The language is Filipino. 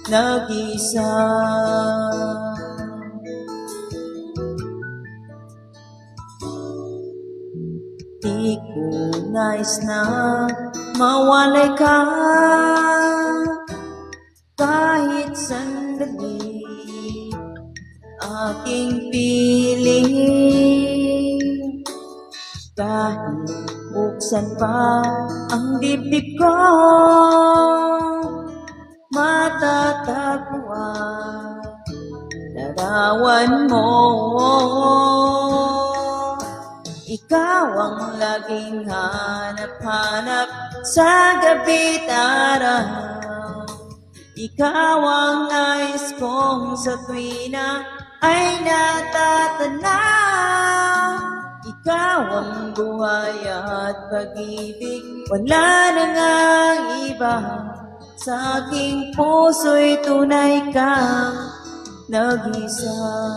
nag-isa. Di ko nais na mawalay ka kahit sandali, aking piling. Kahit buksan pa ang dibdib ko, matatagpuan larawan mo. Ikaw ang laging hanap-hanap sa gabi't araw. Ikaw ang nais kong sa tuwina ay natatanaw. Ikaw ang buhay at pag-ibig, wala na ngang iba. Sa aking puso'y tunay kang nag-isa.